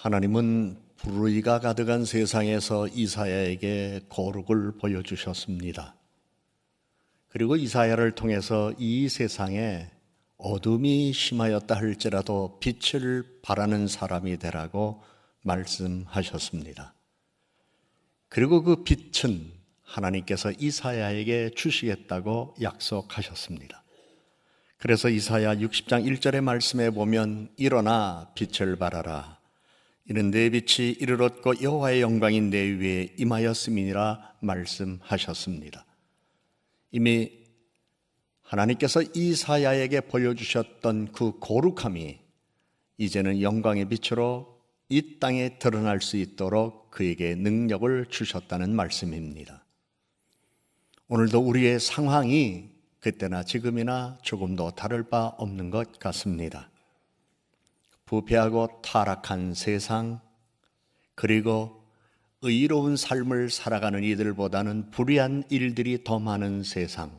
하나님은 불의가 가득한 세상에서 이사야에게 거룩을 보여주셨습니다. 그리고 이사야를 통해서 이 세상에 어둠이 심하였다 할지라도 빛을 발하는 사람이 되라고 말씀하셨습니다. 그리고 그 빛은 하나님께서 이사야에게 주시겠다고 약속하셨습니다. 그래서 이사야 60장 1절의 말씀에 보면 일어나 빛을 발하라. 이는 내 빛이 이르렀고 여호와의 영광이 내 위에 임하였음이니라 말씀하셨습니다. 이미 하나님께서 이사야에게 보여주셨던 그 거룩함이 이제는 영광의 빛으로 이 땅에 드러날 수 있도록 그에게 능력을 주셨다는 말씀입니다. 오늘도 우리의 상황이 그때나 지금이나 조금도 다를 바 없는 것 같습니다. 부패하고 타락한 세상, 그리고 의로운 삶을 살아가는 이들보다는 불의한 일들이 더 많은 세상,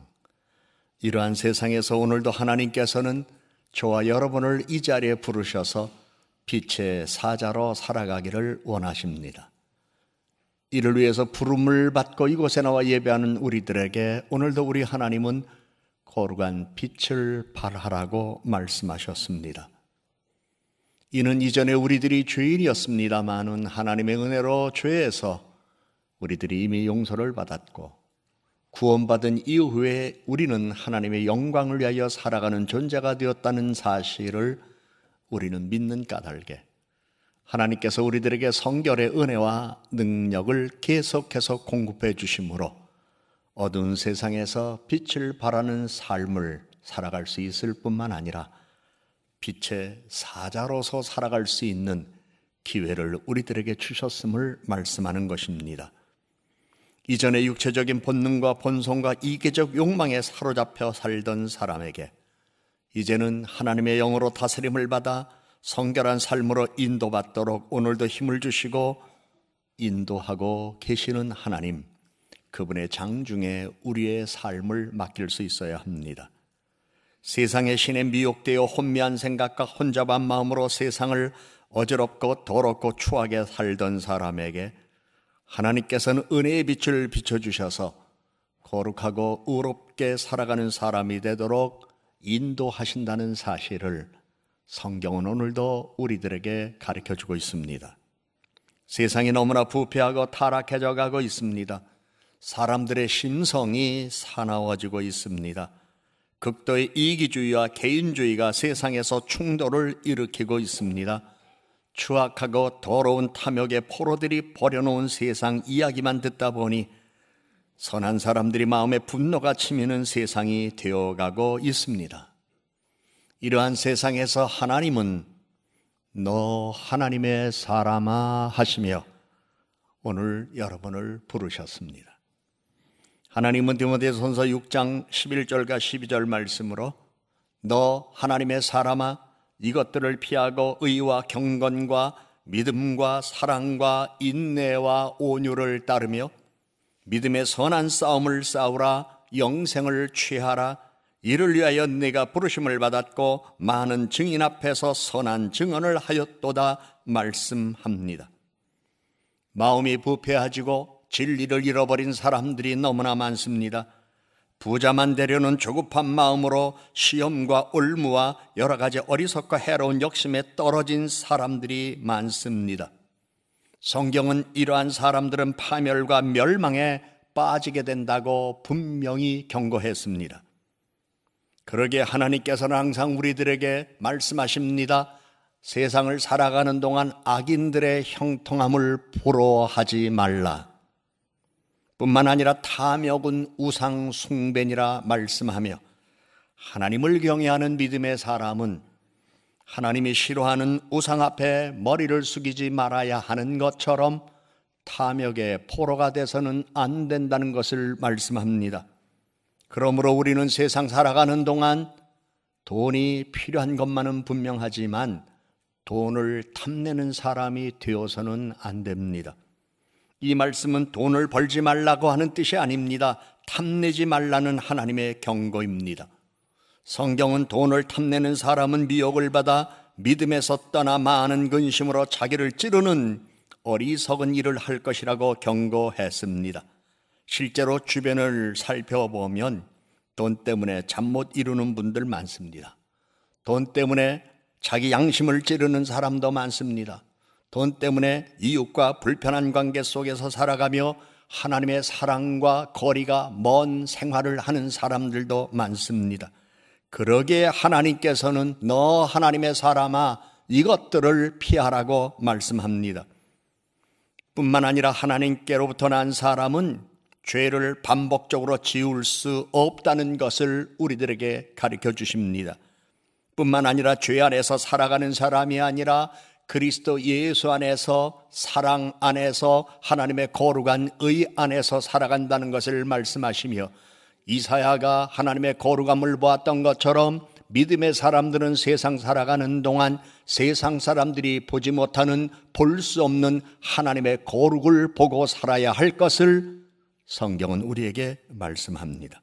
이러한 세상에서 오늘도 하나님께서는 저와 여러분을 이 자리에 부르셔서 빛의 사자로 살아가기를 원하십니다. 이를 위해서 부름을 받고 이곳에 나와 예배하는 우리들에게 오늘도 우리 하나님은 거룩한 빛을 발하라고 말씀하셨습니다. 이는 이전에 우리들이 죄인이었습니다마는 하나님의 은혜로 죄에서 우리들이 이미 용서를 받았고 구원받은 이후에 우리는 하나님의 영광을 위하여 살아가는 존재가 되었다는 사실을 우리는 믿는 까닭에 하나님께서 우리들에게 성결의 은혜와 능력을 계속해서 공급해 주심으로 어두운 세상에서 빛을 발하는 삶을 살아갈 수 있을 뿐만 아니라 빛의 사자로서 살아갈 수 있는 기회를 우리들에게 주셨음을 말씀하는 것입니다. 이전에 육체적인 본능과 본성과 이기적 욕망에 사로잡혀 살던 사람에게 이제는 하나님의 영으로 다스림을 받아 성결한 삶으로 인도받도록 오늘도 힘을 주시고 인도하고 계시는 하나님, 그분의 장중에 우리의 삶을 맡길 수 있어야 합니다. 세상의 신에 미혹되어 혼미한 생각과 혼잡한 마음으로 세상을 어지럽고 더럽고 추하게 살던 사람에게 하나님께서는 은혜의 빛을 비춰주셔서 거룩하고 의롭게 살아가는 사람이 되도록 인도하신다는 사실을 성경은 오늘도 우리들에게 가르쳐주고 있습니다. 세상이 너무나 부패하고 타락해져 가고 있습니다. 사람들의 심성이 사나워지고 있습니다. 극도의 이기주의와 개인주의가 세상에서 충돌을 일으키고 있습니다. 추악하고 더러운 탐욕의 포로들이 버려놓은 세상 이야기만 듣다 보니 선한 사람들이 마음에 분노가 치미는 세상이 되어가고 있습니다. 이러한 세상에서 하나님은 너 하나님의 사람아 하시며 오늘 여러분을 부르셨습니다. 하나님은 디모데전서 6장 11절과 12절 말씀으로 너 하나님의 사람아 이것들을 피하고 의와 경건과 믿음과 사랑과 인내와 온유를 따르며 믿음의 선한 싸움을 싸우라. 영생을 취하라. 이를 위하여 네가 부르심을 받았고 많은 증인 앞에서 선한 증언을 하였도다 말씀합니다. 마음이 부패해지고 진리를 잃어버린 사람들이 너무나 많습니다. 부자만 되려는 조급한 마음으로 시험과 올무와 여러 가지 어리석고 해로운 욕심에 떨어진 사람들이 많습니다. 성경은 이러한 사람들은 파멸과 멸망에 빠지게 된다고 분명히 경고했습니다. 그러기에 하나님께서는 항상 우리들에게 말씀하십니다. 세상을 살아가는 동안 악인들의 형통함을 부러워하지 말라. 뿐만 아니라 탐욕은 우상 숭배니라 말씀하며 하나님을 경외하는 믿음의 사람은 하나님이 싫어하는 우상 앞에 머리를 숙이지 말아야 하는 것처럼 탐욕의 포로가 돼서는 안 된다는 것을 말씀합니다. 그러므로 우리는 세상 살아가는 동안 돈이 필요한 것만은 분명하지만 돈을 탐내는 사람이 되어서는 안 됩니다. 이 말씀은 돈을 벌지 말라고 하는 뜻이 아닙니다. 탐내지 말라는 하나님의 경고입니다. 성경은 돈을 탐내는 사람은 미혹을 받아 믿음에서 떠나 많은 근심으로 자기를 찌르는 어리석은 일을 할 것이라고 경고했습니다. 실제로 주변을 살펴보면 돈 때문에 잠 못 이루는 분들 많습니다. 돈 때문에 자기 양심을 찌르는 사람도 많습니다. 돈 때문에 이웃과 불편한 관계 속에서 살아가며 하나님의 사랑과 거리가 먼 생활을 하는 사람들도 많습니다. 그러기에 하나님께서는 너 하나님의 사람아 이것들을 피하라고 말씀합니다. 뿐만 아니라 하나님께로부터 난 사람은 죄를 반복적으로 지울 수 없다는 것을 우리들에게 가르쳐 주십니다. 뿐만 아니라 죄 안에서 살아가는 사람이 아니라 그리스도 예수 안에서, 사랑 안에서, 하나님의 거룩한 의 안에서 살아간다는 것을 말씀하시며, 이사야가 하나님의 거룩함을 보았던 것처럼 믿음의 사람들은 세상 살아가는 동안 세상 사람들이 보지 못하는, 볼 수 없는 하나님의 거룩을 보고 살아야 할 것을 성경은 우리에게 말씀합니다.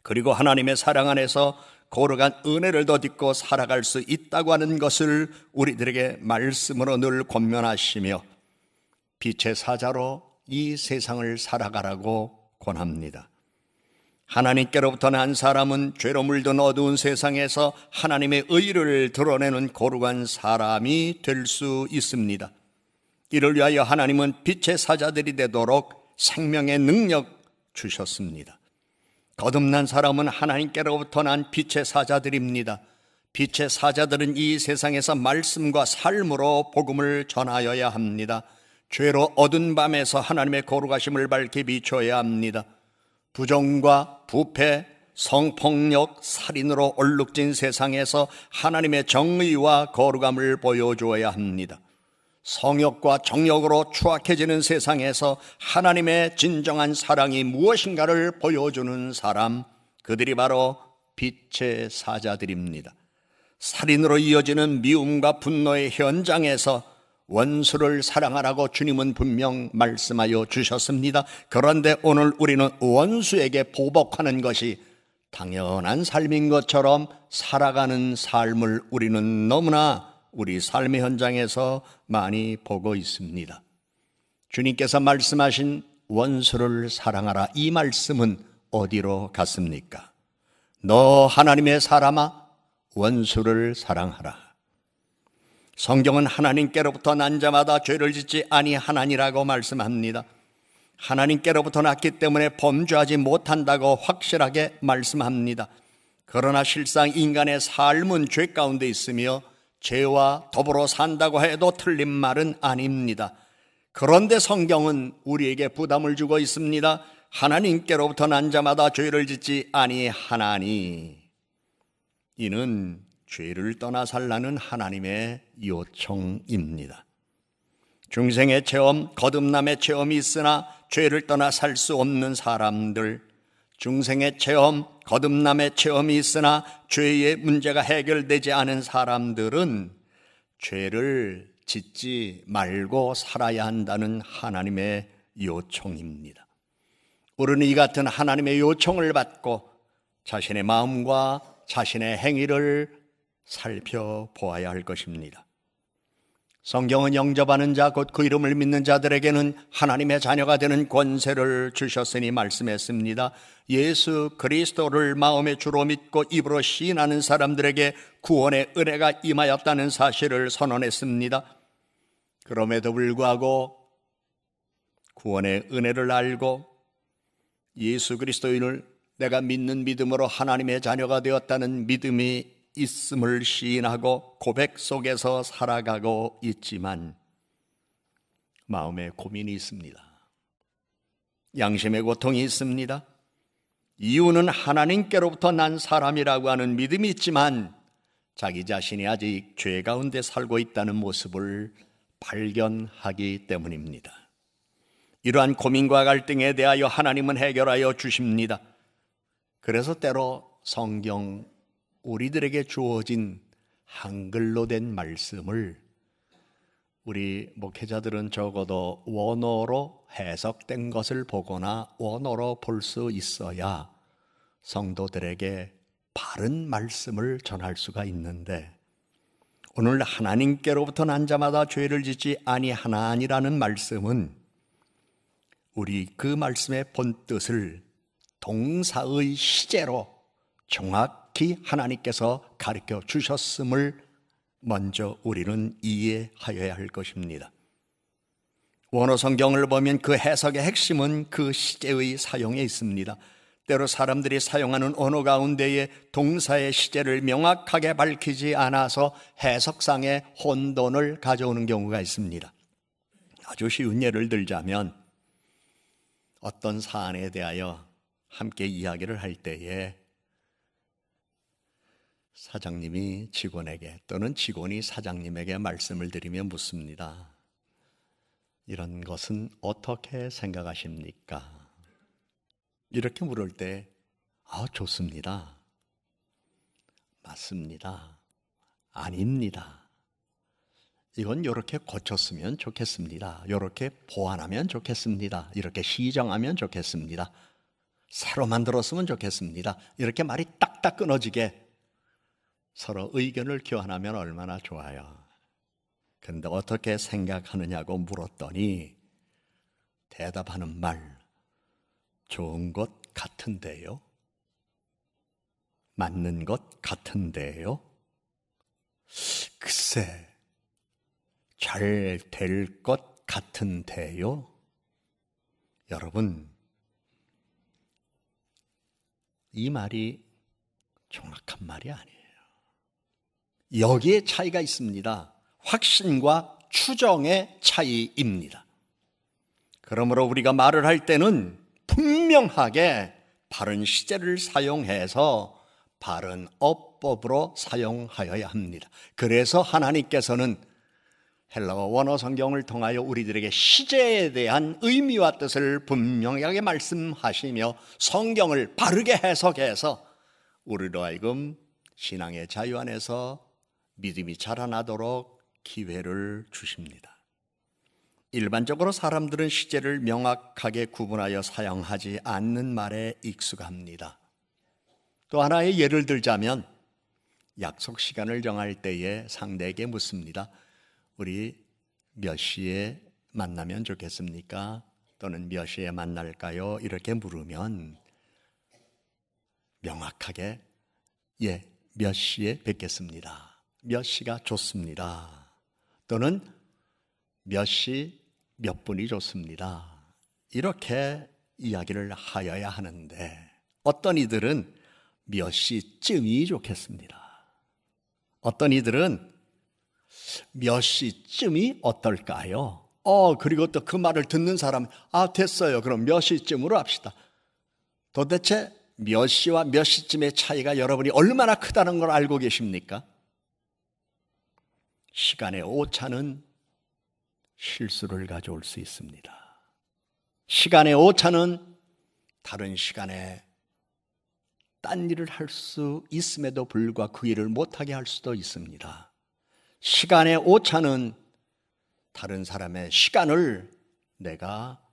그리고 하나님의 사랑 안에서 거룩한 은혜를 덧입고 살아갈 수 있다고 하는 것을 우리들에게 말씀으로 늘 권면하시며 빛의 사자로 이 세상을 살아가라고 권합니다. 하나님께로부터 난 사람은 죄로 물든 어두운 세상에서 하나님의 의를 드러내는 거룩한 사람이 될 수 있습니다. 이를 위하여 하나님은 빛의 사자들이 되도록 생명의 능력 주셨습니다. 거듭난 사람은 하나님께로부터 난 빛의 사자들입니다. 빛의 사자들은 이 세상에서 말씀과 삶으로 복음을 전하여야 합니다. 죄로 어두운 밤에서 하나님의 거룩하심을 밝히 비춰야 합니다. 부정과 부패, 성폭력, 살인으로 얼룩진 세상에서 하나님의 정의와 거룩함을 보여주어야 합니다. 성욕과 정욕으로 추악해지는 세상에서 하나님의 진정한 사랑이 무엇인가를 보여주는 사람, 그들이 바로 빛의 사자들입니다. 살인으로 이어지는 미움과 분노의 현장에서 원수를 사랑하라고 주님은 분명 말씀하여 주셨습니다. 그런데 오늘 우리는 원수에게 보복하는 것이 당연한 삶인 것처럼 살아가는 삶을 우리는 너무나 우리 삶의 현장에서 많이 보고 있습니다. 주님께서 말씀하신 원수를 사랑하라, 이 말씀은 어디로 갔습니까? 너 하나님의 사람아 원수를 사랑하라. 성경은 하나님께로부터 난 자마다 죄를 짓지 아니하나니라고 말씀합니다. 하나님께로부터 났기 때문에 범죄하지 못한다고 확실하게 말씀합니다. 그러나 실상 인간의 삶은 죄 가운데 있으며 죄와 더불어 산다고 해도 틀린 말은 아닙니다. 그런데 성경은 우리에게 부담을 주고 있습니다. 하나님께로부터 난 자마다 죄를 짓지 아니하나니, 이는 죄를 떠나 살라는 하나님의 요청입니다. 중생의 체험, 거듭남의 체험이 있으나 죄를 떠나 살 수 없는 사람들, 중생의 체험, 거듭남의 체험이 있으나 죄의 문제가 해결되지 않은 사람들은 죄를 짓지 말고 살아야 한다는 하나님의 요청입니다. 우리는 이 같은 하나님의 요청을 받고 자신의 마음과 자신의 행위를 살펴보아야 할 것입니다. 성경은 영접하는 자, 곧 그 이름을 믿는 자들에게는 하나님의 자녀가 되는 권세를 주셨으니 말씀했습니다. 예수 그리스도를 마음의 주로 믿고 입으로 시인하는 사람들에게 구원의 은혜가 임하였다는 사실을 선언했습니다. 그럼에도 불구하고 구원의 은혜를 알고 예수 그리스도인을 내가 믿는 믿음으로 하나님의 자녀가 되었다는 믿음이 있음을 시인하고 고백 속에서 살아가고 있지만 마음에 고민이 있습니다. 양심의 고통이 있습니다. 이유는 하나님께로부터 난 사람이라고 하는 믿음이 있지만 자기 자신이 아직 죄 가운데 살고 있다는 모습을 발견하기 때문입니다. 이러한 고민과 갈등에 대하여 하나님은 해결하여 주십니다. 그래서 때로 성경 우리들에게 주어진 한글로 된 말씀을 우리 목회자들은 적어도 원어로 해석된 것을 보거나 원어로 볼 수 있어야 성도들에게 바른 말씀을 전할 수가 있는데, 오늘 하나님께로부터 난 자마다 죄를 짓지 아니하나니라는 말씀은 우리 그 말씀의 본뜻을 동사의 시제로 정확히 하나님께서 가르쳐 주셨음을 먼저 우리는 이해하여야 할 것입니다. 원어 성경을 보면 그 해석의 핵심은 그 시제의 사용에 있습니다. 때로 사람들이 사용하는 언어 가운데에 동사의 시제를 명확하게 밝히지 않아서 해석상의 혼돈을 가져오는 경우가 있습니다. 아주 쉬운 예를 들자면 어떤 사안에 대하여 함께 이야기를 할 때에 사장님이 직원에게 또는 직원이 사장님에게 말씀을 드리며 묻습니다. 이런 것은 어떻게 생각하십니까? 이렇게 물을 때 좋습니다. 맞습니다. 아닙니다. 이건 이렇게 고쳤으면 좋겠습니다. 이렇게 보완하면 좋겠습니다. 이렇게 시정하면 좋겠습니다. 새로 만들었으면 좋겠습니다. 이렇게 말이 딱딱 끊어지게 서로 의견을 교환하면 얼마나 좋아요. 그런데 어떻게 생각하느냐고 물었더니 대답하는 말, 좋은 것 같은데요? 맞는 것 같은데요? 글쎄, 잘 될 것 같은데요? 여러분, 이 말이 정확한 말이 아니에요. 여기에 차이가 있습니다. 확신과 추정의 차이입니다. 그러므로 우리가 말을 할 때는 분명하게 바른 시제를 사용해서 바른 어법으로 사용하여야 합니다. 그래서 하나님께서는 헬라어 원어 성경을 통하여 우리들에게 시제에 대한 의미와 뜻을 분명하게 말씀하시며 성경을 바르게 해석해서 우리로 하여금 신앙의 자유 안에서 믿음이 자라나도록 기회를 주십니다. 일반적으로 사람들은 시제를 명확하게 구분하여 사용하지 않는 말에 익숙합니다. 또 하나의 예를 들자면 약속 시간을 정할 때에 상대에게 묻습니다. 우리 몇 시에 만나면 좋겠습니까? 또는 몇 시에 만날까요? 이렇게 물으면 명확하게 몇 시에 뵙겠습니다. 몇 시가 좋습니다. 또는 몇 시 몇 분이 좋습니다. 이렇게 이야기를 하여야 하는데 어떤 이들은 몇 시쯤이 좋겠습니다. 어떤 이들은 몇 시쯤이 어떨까요? 그리고 또 그 말을 듣는 사람, 됐어요. 그럼 몇 시쯤으로 합시다. 도대체 몇 시와 몇 시쯤의 차이가 여러분이 얼마나 크다는 걸 알고 계십니까? 시간의 오차는 실수를 가져올 수 있습니다. 시간의 오차는 다른 시간에 딴 일을 할 수 있음에도 불구하고 그 일을 못하게 할 수도 있습니다. 시간의 오차는 다른 사람의 시간을 내가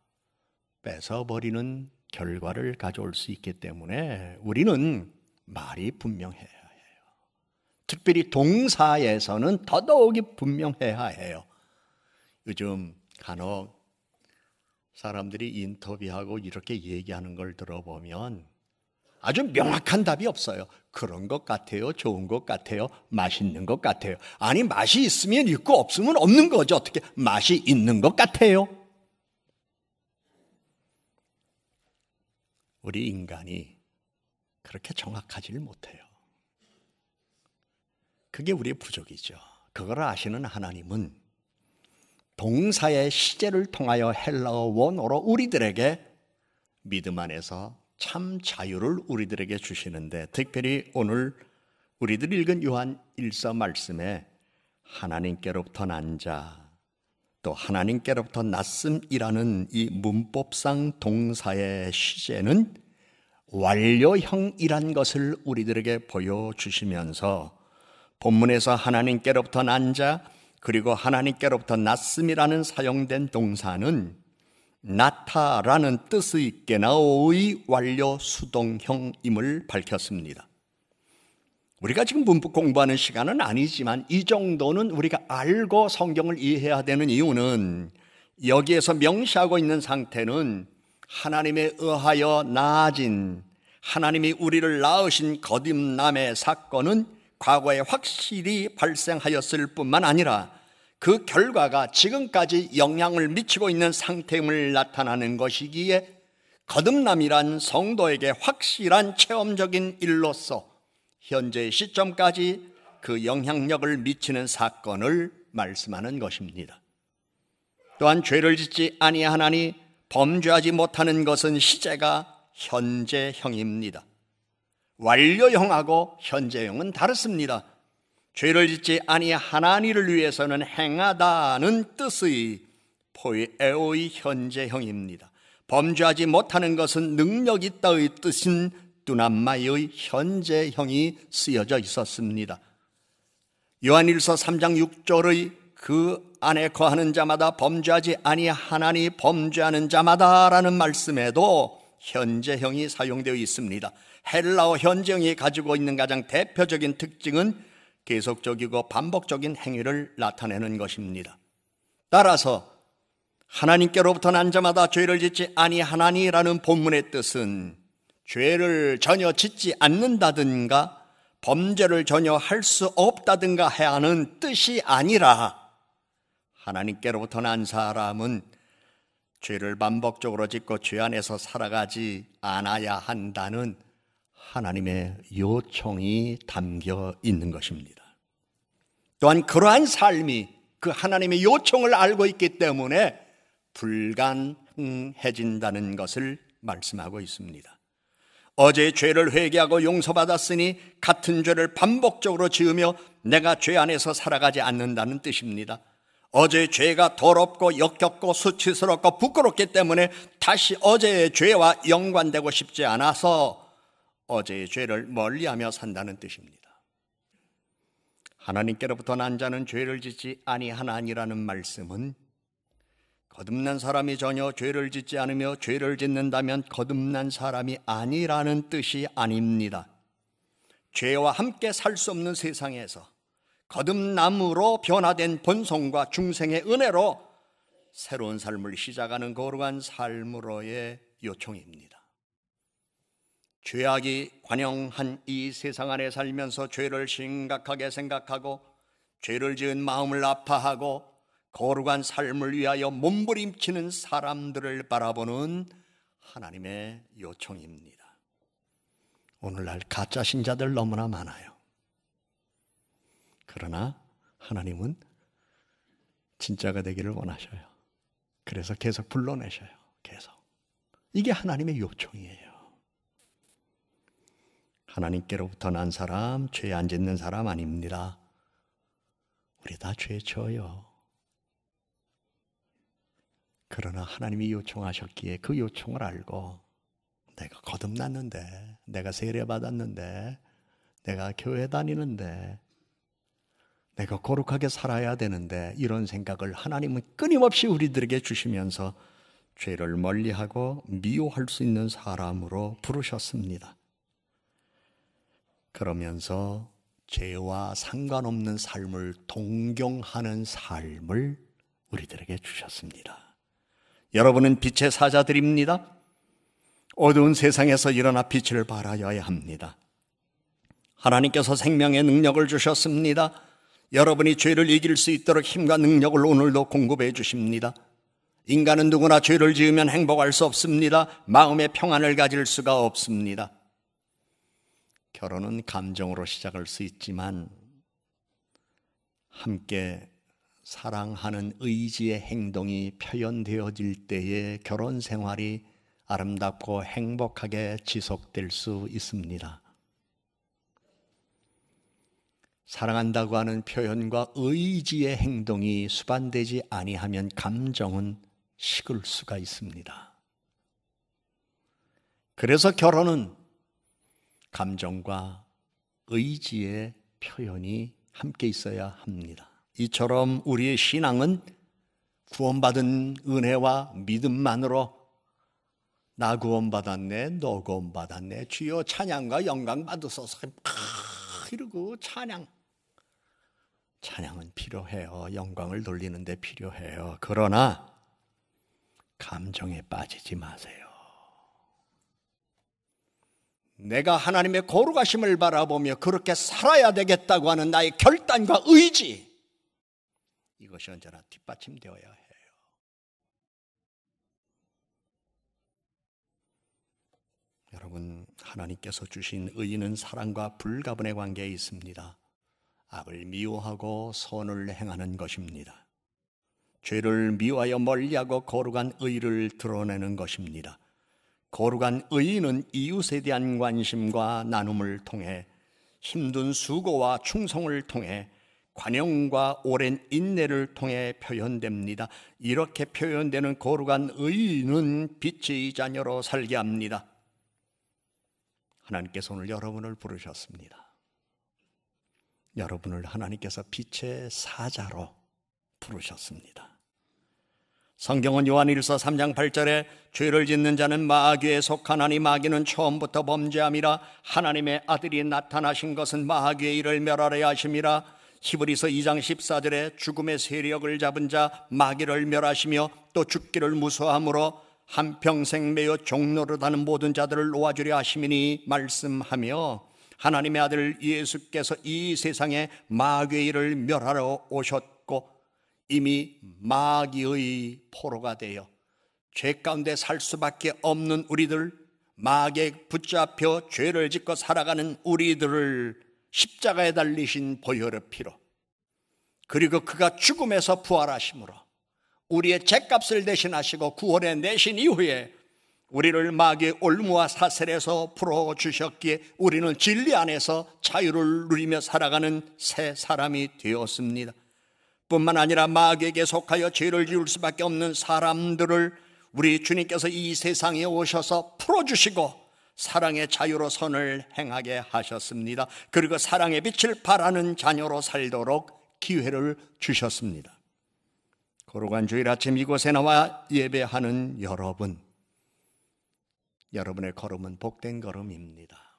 뺏어버리는 결과를 가져올 수 있기 때문에 우리는 말이 분명해야 해요. 특별히 동사에서는 더더욱이 분명해야 해요. 요즘 간혹 사람들이 인터뷰하고 이렇게 얘기하는 걸 들어보면 아주 명확한 답이 없어요. 그런 것 같아요. 좋은 것 같아요. 맛있는 것 같아요. 아니, 맛이 있으면 있고 없으면 없는 거죠. 어떻게 맛이 있는 것 같아요? 우리 인간이 그렇게 정확하지를 못해요. 그게 우리의 부족이죠. 그걸 아시는 하나님은 동사의 시제를 통하여 헬라어 원어로 우리들에게 믿음 안에서 참 자유를 우리들에게 주시는데, 특별히 오늘 우리들 읽은 요한 1서 말씀에 하나님께로부터 난 자, 또 하나님께로부터 났음이라는 이 문법상 동사의 시제는 완료형이란 것을 우리들에게 보여주시면서 본문에서 하나님께로부터 난 자, 그리고 하나님께로부터 났음이라는 사용된 동사는 나타라는 뜻의 게나오의 완료 수동형임을 밝혔습니다. 우리가 지금 문법 공부하는 시간은 아니지만 이 정도는 우리가 알고 성경을 이해해야 되는 이유는 여기에서 명시하고 있는 상태는 하나님에 의하여 낳아진, 하나님이 우리를 낳으신 거듭남의 사건은 과거에 확실히 발생하였을 뿐만 아니라 그 결과가 지금까지 영향을 미치고 있는 상태임을 나타나는 것이기에 거듭남이란 성도에게 확실한 체험적인 일로서 현재의 시점까지 그 영향력을 미치는 사건을 말씀하는 것입니다. 또한 죄를 짓지 아니하나니 범죄하지 못하는 것은 시제가 현재형입니다. 완료형하고 현재형은 다릅니다. 죄를 짓지 아니하나니를 위해서는 행하다는 뜻의 포에오의 현재형입니다. 범죄하지 못하는 것은 능력 있다의 뜻인 두남마의 현재형이 쓰여져 있었습니다. 요한일서 3장 6절의 그 안에 거하는 자마다 범죄하지 아니하나니 범죄하는 자마다라는 말씀에도 현재형이 사용되어 있습니다. 헬라어 현재형이 가지고 있는 가장 대표적인 특징은 계속적이고 반복적인 행위를 나타내는 것입니다. 따라서 하나님께로부터 난 자마다 죄를 짓지 아니하나니라는 본문의 뜻은 죄를 전혀 짓지 않는다든가 범죄를 전혀 할 수 없다든가 해야 하는 뜻이 아니라 하나님께로부터 난 사람은 죄를 반복적으로 짓고 죄 안에서 살아가지 않아야 한다는 하나님의 요청이 담겨 있는 것입니다. 또한 그러한 삶이 그 하나님의 요청을 알고 있기 때문에 불가능해진다는 것을 말씀하고 있습니다. 어제의 죄를 회개하고 용서받았으니 같은 죄를 반복적으로 지으며 내가 죄 안에서 살아가지 않는다는 뜻입니다. 어제의 죄가 더럽고 역겹고 수치스럽고 부끄럽기 때문에 다시 어제의 죄와 연관되고 싶지 않아서 어제의 죄를 멀리하며 산다는 뜻입니다. 하나님께로부터 난 자는 죄를 짓지 아니하나니라는 말씀은 거듭난 사람이 전혀 죄를 짓지 않으며 죄를 짓는다면 거듭난 사람이 아니라는 뜻이 아닙니다. 죄와 함께 살 수 없는 세상에서 거듭남으로 변화된 본성과 중생의 은혜로 새로운 삶을 시작하는 거룩한 삶으로의 요청입니다. 죄악이 관영한 이 세상 안에 살면서 죄를 심각하게 생각하고 죄를 지은 마음을 아파하고 거룩한 삶을 위하여 몸부림치는 사람들을 바라보는 하나님의 요청입니다. 오늘날 가짜 신자들 너무나 많아요. 그러나 하나님은 진짜가 되기를 원하셔요. 그래서 계속 불러내셔요. 계속. 이게 하나님의 요청이에요. 하나님께로부터 난 사람, 죄 안 짓는 사람 아닙니다. 우리 다 죄 져요. 그러나 하나님이 요청하셨기에 그 요청을 알고 내가 거듭났는데, 내가 세례받았는데, 내가 교회 다니는데, 내가 거룩하게 살아야 되는데 이런 생각을 하나님은 끊임없이 우리들에게 주시면서 죄를 멀리하고 미워할 수 있는 사람으로 부르셨습니다. 그러면서 죄와 상관없는 삶을 동경하는 삶을 우리들에게 주셨습니다. 여러분은 빛의 사자들입니다. 어두운 세상에서 일어나 빛을 발하여야 합니다. 하나님께서 생명의 능력을 주셨습니다. 여러분이 죄를 이길 수 있도록 힘과 능력을 오늘도 공급해 주십니다. 인간은 누구나 죄를 지으면 행복할 수 없습니다. 마음의 평안을 가질 수가 없습니다. 결혼은 감정으로 시작할 수 있지만 함께 사랑하는 의지의 행동이 표현되어질 때에 결혼 생활이 아름답고 행복하게 지속될 수 있습니다. 사랑한다고 하는 표현과 의지의 행동이 수반되지 아니하면 감정은 식을 수가 있습니다. 그래서 결혼은 감정과 의지의 표현이 함께 있어야 합니다. 이처럼 우리의 신앙은 구원받은 은혜와 믿음만으로 나 구원받았네, 너 구원받았네, 주여 찬양과 영광 받으소서 그리고 찬양은 필요해요. 영광을 돌리는데 필요해요. 그러나 감정에 빠지지 마세요. 내가 하나님의 거룩하심을 바라보며 그렇게 살아야 되겠다고 하는 나의 결단과 의지, 이것이 언제나 뒷받침되어야 해요. 여러분, 하나님께서 주신 의는 사랑과 불가분의 관계에 있습니다. 악을 미워하고 선을 행하는 것입니다. 죄를 미워하여 멀리하고 거룩한 의를 드러내는 것입니다. 거룩한 의는 이웃에 대한 관심과 나눔을 통해, 힘든 수고와 충성을 통해, 관용과 오랜 인내를 통해 표현됩니다. 이렇게 표현되는 거룩한 의는 빛의 자녀로 살게 합니다. 하나님께서 오늘 여러분을 부르셨습니다. 여러분을 하나님께서 빛의 사자로 부르셨습니다. 성경은 요한일서 3장 8절에 죄를 짓는 자는 마귀에 속하나니 마귀는 처음부터 범죄함이라 하나님의 아들이 나타나신 것은 마귀의 일을 멸하려 하심이라. 히브리서 2장 14절에 죽음의 세력을 잡은 자 마귀를 멸하시며 또 죽기를 무서워함으로 한평생 매여 종노릇하는 모든 자들을 놓아주려 하심이니 말씀하며, 하나님의 아들 예수께서 이 세상에 마귀의 일을 멸하러 오셨고 이미 마귀의 포로가 되어 죄 가운데 살 수밖에 없는 우리들, 마귀에 붙잡혀 죄를 짓고 살아가는 우리들을 십자가에 달리신 보혈의 피로, 그리고 그가 죽음에서 부활하심으로 우리의 죄값을 대신하시고 구원해 내신 이후에 우리를 마귀의 올무와 사슬에서 풀어주셨기에 우리는 진리 안에서 자유를 누리며 살아가는 새 사람이 되었습니다. 뿐만 아니라 마귀에게 속하여 죄를 지을 수밖에 없는 사람들을 우리 주님께서 이 세상에 오셔서 풀어주시고 사랑의 자유로 선을 행하게 하셨습니다. 그리고 사랑의 빛을 발하는 자녀로 살도록 기회를 주셨습니다. 거룩한 주일 아침 이곳에 나와 예배하는 여러분, 여러분의 걸음은 복된 걸음입니다.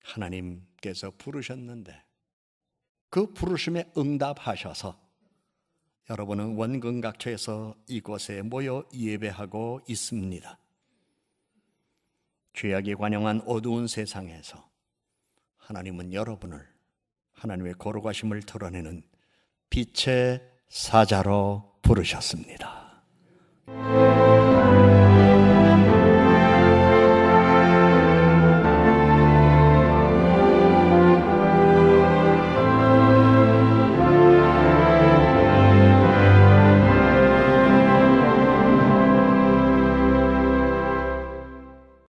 하나님께서 부르셨는데 그 부르심에 응답하셔서 여러분은 원근각처에서 이곳에 모여 예배하고 있습니다. 죄악이 관영한 어두운 세상에서 하나님은 여러분을 하나님의 거룩하심을 드러내는 빛의 사자로 부르셨습니다.